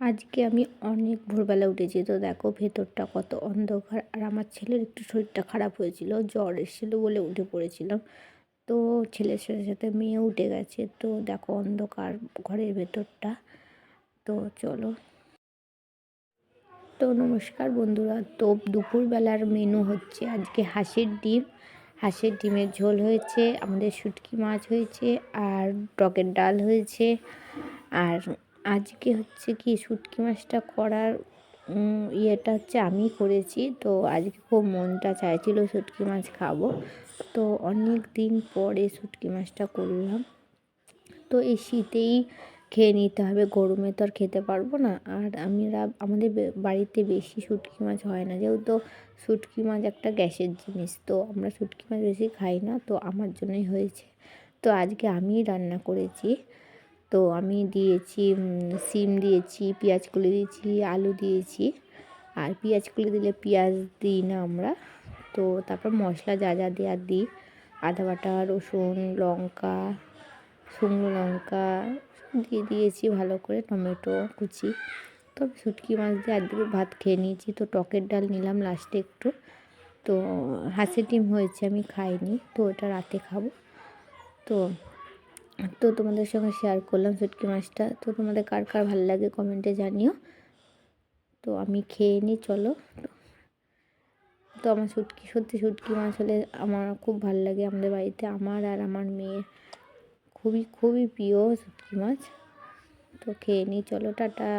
আজকে আমি অনেক ভোরবেলা উঠেছি, তো দেখো ভেতরটা কত অন্ধকার। আর আমার ছেলের একটু শরীরটা খারাপ হয়েছিল, জ্বর এসেছিলো বলে উঠে পড়েছিলাম। তো ছেলের সাথে সাথে মেয়ে উঠে গেছে, তো দেখো অন্ধকার ঘরের ভেতরটা। তো চলো। তো নমস্কার বন্ধুরা, তো দুপুরবেলার মেনু হচ্ছে আজকে হাঁসের ডিমের ঝোল হয়েছে, আমাদের শুটকি মাছ হয়েছে, আর টকের ডাল হয়েছে। আর আজকে হচ্ছে কি শুটকি মাছটা করার ইয়েটা হচ্ছে আমি করেছি। তো আজকে খুব মনটা চাইছিল শুটকি মাছ খাবো, তো অনেক দিন পরে শুটকি মাছটা করলাম। তো এই শীতেই খেয়ে নিতে হবে, গরমে তো আর খেতে পারবো না। আর আমাদের বাড়িতে বেশি শুটকি মাছ হয় না, যেহেতু শুটকি মাছ একটা গ্যাসের জিনিস, তো আমরা শুটকি মাছ বেশি খাই না, তো আমার জন্যই হয়েছে। তো আজকে আমিই রান্না করেছি। তো আমি দিয়েছি সিম দিয়েছি, পেঁয়াজ কুলি দিয়েছি, আলু দিয়েছি। আর পেঁয়াজ কুলি দিলে পেঁয়াজ দিই না আমরা। তো তারপর মশলা যা যা দেওয়ার দিই, আদা বাটা, রসুন, লঙ্কা, শুকনো লঙ্কা দিয়ে দিয়েছি ভালো করে, টমেটো কুচি। তো শুটকি মাছ দিয়ে একদিকে ভাত খেয়ে নিয়েছি। তো টকের ডাল নিলাম লাস্টে একটু। তো হাঁসের ডিম হয়েছে, আমি খাইনি, তো ওটা রাতে খাবো। তো তো তোমাদের সঙ্গে শেয়ার করলাম শুটকি মাছটা। তো তোমাদের কার কার ভালো লাগে কমেন্টে জানিও। তো আমি খেয়ে নিই, চলো। তো আমার সত্যি শুটকি মাছ হলে আমার খুব ভালো লাগে। আমাদের বাড়িতে আমার আর আমার মেয়ের খুবই খুবই প্রিয় শুটকি মাছ। তো খেয়ে নিই, চলো, টাটা।